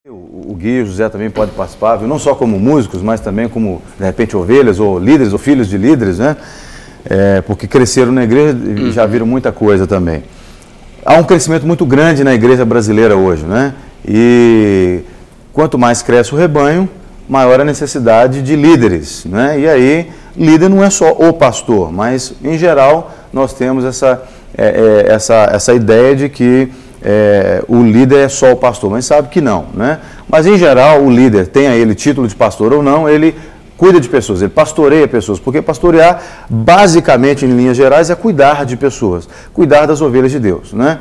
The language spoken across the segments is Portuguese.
O Gui e o José também podem participar, viu? Não só como músicos, mas também como, de repente, ovelhas ou líderes ou filhos de líderes, né? Porque cresceram na igreja e já viram muita coisa também. Há um crescimento muito grande na igreja brasileira hoje, né? E quanto mais cresce o rebanho, maior a necessidade de líderes, né? E aí, líder não é só o pastor, mas, em geral, nós temos essa ideia de que o líder é só o pastor, mas sabe que não, né? Mas em geral o líder, tenha ele título de pastor ou não, ele cuida de pessoas, ele pastoreia pessoas, porque pastorear basicamente em linhas gerais é cuidar de pessoas, cuidar das ovelhas de Deus, né?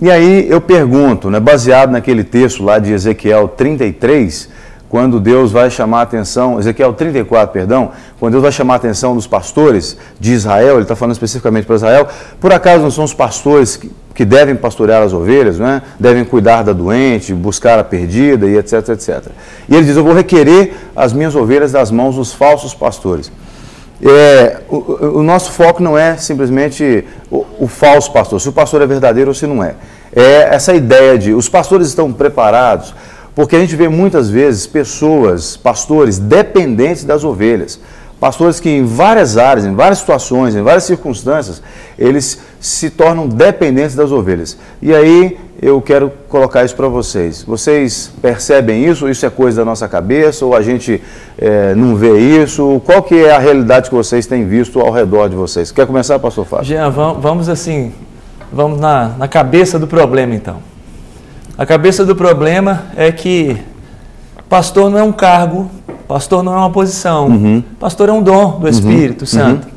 E aí eu pergunto, né, baseado naquele texto lá de Ezequiel 33, quando Deus vai chamar a atenção, Ezequiel 34, perdão, quando Deus vai chamar a atenção dos pastores de Israel, ele está falando especificamente para Israel, por acaso não são os pastores que devem pastorear as ovelhas, né? Devem cuidar da doente, buscar a perdida e etc, etc. E ele diz, eu vou requerer as minhas ovelhas das mãos dos falsos pastores. O nosso foco não é simplesmente o falso pastor, se o pastor é verdadeiro ou se não é. É essa ideia de, os pastores estão preparados, porque a gente vê muitas vezes pessoas, pastores dependentes das ovelhas. Pastores que em várias áreas, em várias situações, em várias circunstâncias, eles se tornam dependentes das ovelhas. E aí eu quero colocar isso para vocês. Vocês percebem isso? Isso é coisa da nossa cabeça? Ou a gente não vê isso? Qual que é a realidade que vocês têm visto ao redor de vocês? Quer começar, pastor Fábio? Jean, vamos na cabeça do problema então. A cabeça do problema é que pastor não é um cargo, pastor não é uma posição, pastor é um dom do Espírito Santo.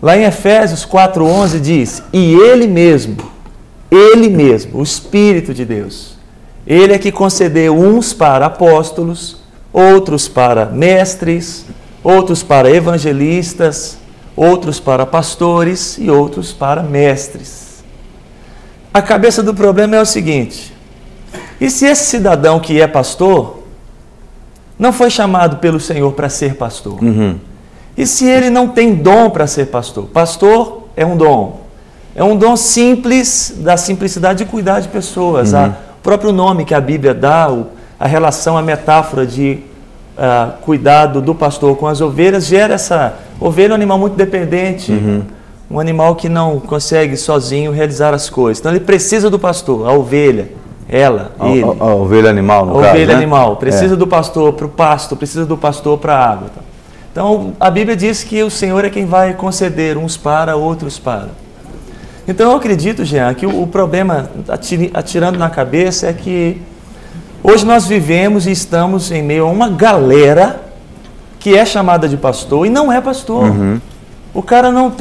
Lá em Efésios 4:11 diz, e Ele mesmo, o Espírito de Deus, Ele é que concedeu uns para apóstolos, outros para mestres, outros para evangelistas, outros para pastores e outros para mestres. A cabeça do problema é o seguinte, e se esse cidadão que é pastor não foi chamado pelo Senhor para ser pastor? E se ele não tem dom para ser pastor? Pastor é um dom. É um dom simples, da simplicidade de cuidar de pessoas. O próprio nome que a Bíblia dá, a relação, a metáfora de cuidado do pastor com as ovelhas, gera essa... Ovelha é um animal muito dependente, um animal que não consegue sozinho realizar as coisas. Então ele precisa do pastor, a ovelha. Ele. A ovelha animal, no caso, né? A ovelha animal. Precisa do pastor para o pasto, precisa do pastor para a água. Então, a Bíblia diz que o Senhor é quem vai conceder uns para, outros para. Então, eu acredito, Jean, que o problema, atirando na cabeça, é que hoje nós vivemos e estamos em meio a uma galera que é chamada de pastor e não é pastor. O cara não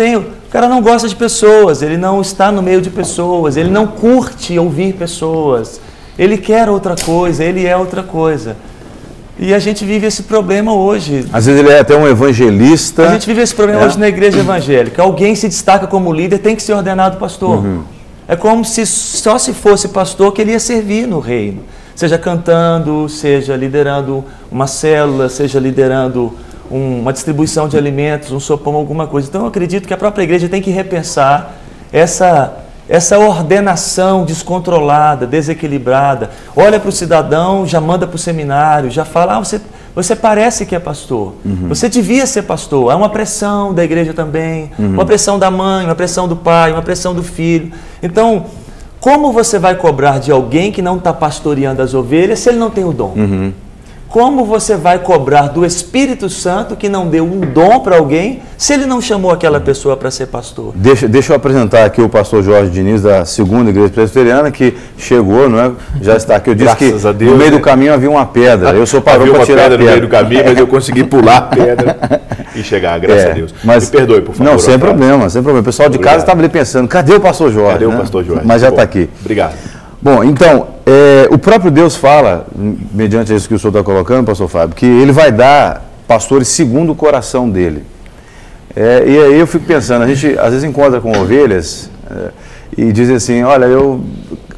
gosta de pessoas, ele não está no meio de pessoas, ele não curte ouvir pessoas, ele quer outra coisa, ele é outra coisa. E a gente vive esse problema hoje. Às vezes ele é até um evangelista. A gente vive esse problema hoje na igreja evangélica. Alguém se destaca como líder, tem que ser ordenado pastor. É como se só se fosse pastor que ele ia servir no reino. Seja cantando, seja liderando uma célula, seja liderando uma distribuição de alimentos, um sopão, alguma coisa. Então eu acredito que a própria igreja tem que repensar essa ordenação descontrolada, desequilibrada. Olha para o cidadão, já manda para o seminário, já fala, você parece que é pastor, você devia ser pastor. Há uma pressão da igreja também, uma pressão da mãe, uma pressão do pai, uma pressão do filho. Então, como você vai cobrar de alguém que não está pastoreando as ovelhas se ele não tem o dom? Como você vai cobrar do Espírito Santo que não deu um dom para alguém se ele não chamou aquela pessoa para ser pastor? Deixa eu apresentar aqui o pastor Jorge Diniz, da Segunda Igreja Presbiteriana, que chegou, não é? Já está aqui. Eu disse que Deus, no meio do caminho havia uma pedra. Eu sou parou para tirar a pedra. No meio do caminho, mas eu consegui pular a pedra e chegar, graças a Deus. Mas, me perdoe, por favor. Não, sem problema, sem problema. O pessoal de casa estava ali pensando, cadê o pastor Jorge? Cadê o pastor Jorge? Mas já está aqui. Obrigado. Bom, então, o próprio Deus fala, mediante isso que o senhor está colocando, pastor Fábio, que ele vai dar pastores segundo o coração dele. E aí eu fico pensando, a gente às vezes encontra com ovelhas e diz assim, olha,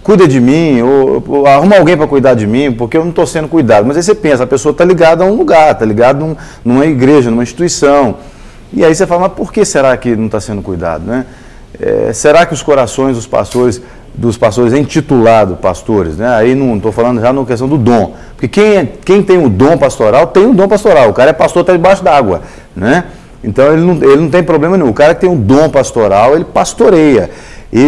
cuida de mim, ou arruma alguém para cuidar de mim, porque eu não estou sendo cuidado. Mas aí você pensa, a pessoa está ligada a um lugar, está ligada numa igreja, numa instituição. E aí você fala, mas por que será que não está sendo cuidado, né? Será que os corações dos pastores dos pastores é intitulado pastores, né? Aí não estou falando já na questão do dom, porque quem tem o dom pastoral, tem o dom pastoral, o cara é pastor, está debaixo d'água, né? Então ele não tem problema nenhum, o cara que tem o dom pastoral, ele pastoreia, e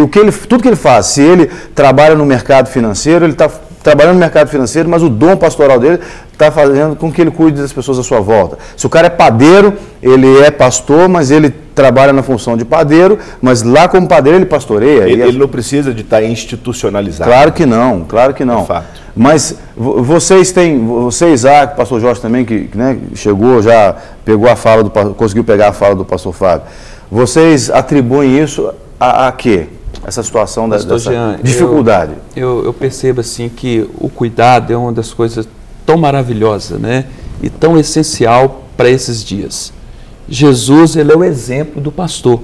tudo que ele faz, se ele trabalha no mercado financeiro, ele está trabalhando no mercado financeiro, mas o dom pastoral dele está fazendo com que ele cuide das pessoas à sua volta. Se o cara é padeiro, ele é pastor, mas ele trabalha na função de padeiro, mas lá como padeiro ele pastoreia. Ele não precisa de estar institucionalizado. Claro que não, claro que não. É fato. Mas você, Isaac, pastor Jorge também, que né, chegou, já pegou a fala conseguiu pegar a fala do pastor Fábio. Vocês atribuem isso a quê? Essa situação dessa Jean, dificuldade. Eu percebo assim que o cuidado é uma das coisas tão maravilhosas, né? E tão essencial para esses dias. Jesus, ele é o exemplo do pastor.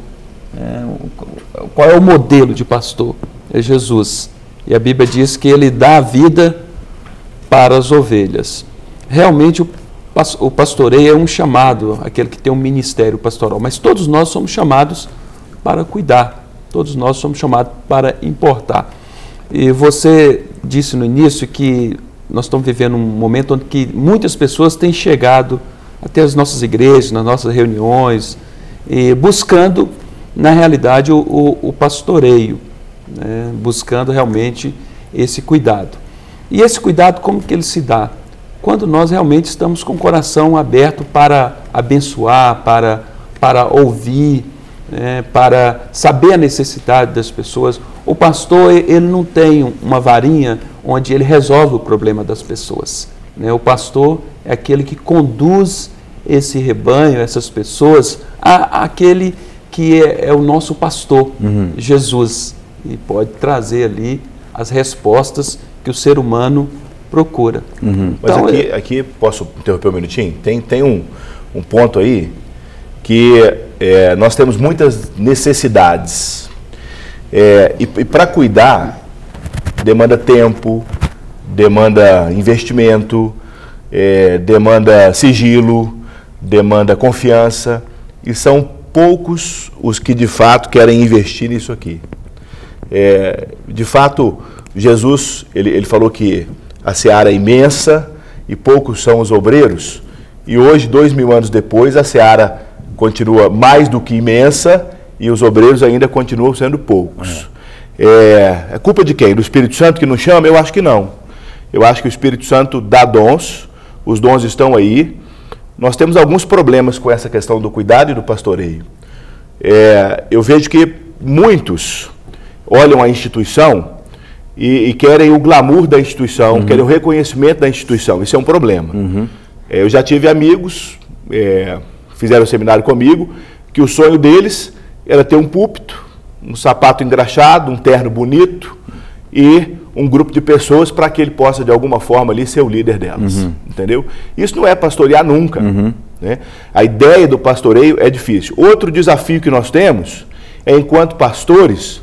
Qual é o modelo de pastor? É Jesus. E a Bíblia diz que ele dá a vida para as ovelhas. Realmente o pastoreio é um chamado, aquele que tem um ministério pastoral, mas todos nós somos chamados para cuidar. Todos nós somos chamados para importar. E você disse no início que nós estamos vivendo um momento onde que muitas pessoas têm chegado até as nossas igrejas, nas nossas reuniões, buscando, na realidade, o pastoreio, né? Buscando realmente esse cuidado. E esse cuidado, como que ele se dá? Quando nós realmente estamos com o coração aberto para abençoar, para ouvir, para saber a necessidade das pessoas. O pastor, ele não tem uma varinha onde ele resolve o problema das pessoas, né? O pastor é aquele que conduz esse rebanho, essas pessoas, àquele que é o nosso pastor, Jesus, e pode trazer ali as respostas que o ser humano procura. Mas então, aqui, posso interromper um minutinho? Tem um ponto aí que nós temos muitas necessidades e para cuidar demanda tempo, demanda investimento, demanda sigilo, demanda confiança, e são poucos os que de fato querem investir nisso aqui. De fato, Jesus ele falou que a seara é imensa e poucos são os obreiros, e hoje, 2000 anos depois, a seara continua mais do que imensa e os obreiros ainda continuam sendo poucos. É culpa de quem? Do Espírito Santo que não chama? Eu acho que não. Eu acho que o Espírito Santo dá dons, os dons estão aí. Nós temos alguns problemas com essa questão do cuidado e do pastoreio. Eu vejo que muitos olham a instituição e querem o glamour da instituição, querem o reconhecimento da instituição. Isso é um problema. Eu já tive amigos, fizeram seminário comigo, que o sonho deles era ter um púlpito, um sapato engraxado, um terno bonito e um grupo de pessoas para que ele possa, de alguma forma, ali ser o líder delas. Entendeu? Isso não é pastorear nunca. Né? A ideia do pastoreio é difícil. Outro desafio que nós temos é, enquanto pastores,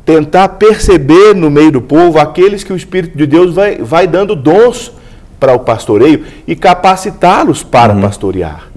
tentar perceber no meio do povo aqueles que o Espírito de Deus vai dando dons para o pastoreio e capacitá-los para pastorear.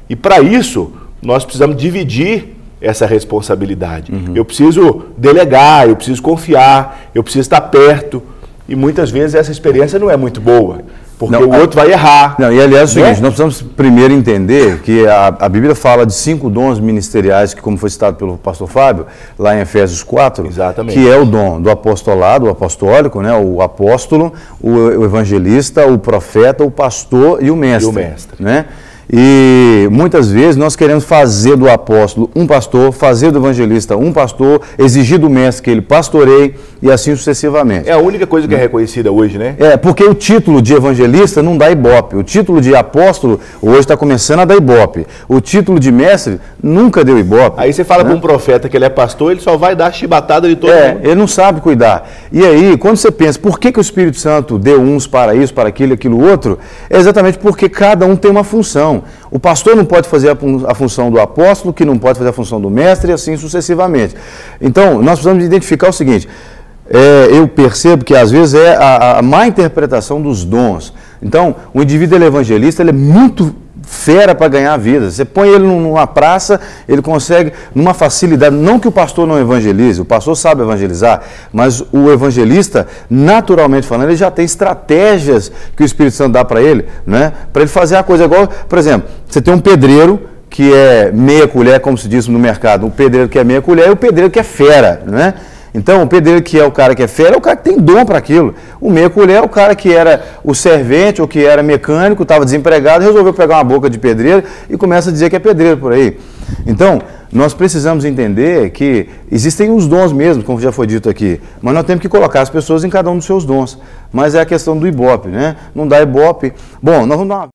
E para isso, nós precisamos dividir essa responsabilidade. Eu preciso delegar, eu preciso confiar, eu preciso estar perto, e muitas vezes essa experiência não é muito boa, porque o outro vai errar. Não, e aliás é o seguinte, nós precisamos primeiro entender que a Bíblia fala de 5 dons ministeriais, que como foi citado pelo pastor Fábio, lá em Efésios 4, exatamente, que é o dom do apostolado, o apostólico, né, o apóstolo, o evangelista, o profeta, o pastor e o mestre. Né? E muitas vezes nós queremos fazer do apóstolo um pastor, fazer do evangelista um pastor, exigir do mestre que ele pastoreie e assim sucessivamente. É a única coisa que é reconhecida hoje, né? Porque o título de evangelista não dá ibope, o título de apóstolo hoje está começando a dar ibope, o título de mestre nunca deu ibope. Aí você fala para um profeta que ele é pastor, ele só vai dar chibatada de todo mundo. Ele não sabe cuidar. E aí, quando você pensa, por que o Espírito Santo deu uns para isso, para aquilo outro, é exatamente porque cada um tem uma função. O pastor não pode fazer a função do apóstolo, que não pode fazer a função do mestre, e assim sucessivamente. Então, nós precisamos identificar o seguinte, eu percebo que às vezes é a má interpretação dos dons. Então, o indivíduo evangelista, ele é muito fera para ganhar a vida. Você põe ele numa praça, ele consegue, numa facilidade, não que o pastor não evangelize, o pastor sabe evangelizar, mas o evangelista, naturalmente falando, ele já tem estratégias que o Espírito Santo dá para ele, né? Para ele fazer a coisa igual, por exemplo, você tem um pedreiro que é meia colher, como se diz no mercado, o pedreiro que é meia colher e o pedreiro que é fera, né? Então, o pedreiro que é o cara que é fera é o cara que tem dom para aquilo. O meia colher é o cara que era o servente ou que era mecânico, estava desempregado, resolveu pegar uma boca de pedreiro e começa a dizer que é pedreiro por aí. Então, nós precisamos entender que existem os dons mesmo, como já foi dito aqui, mas nós temos que colocar as pessoas em cada um dos seus dons. Mas é a questão do Ibope, né? Não dá Ibope. Bom, nós vamos dar uma...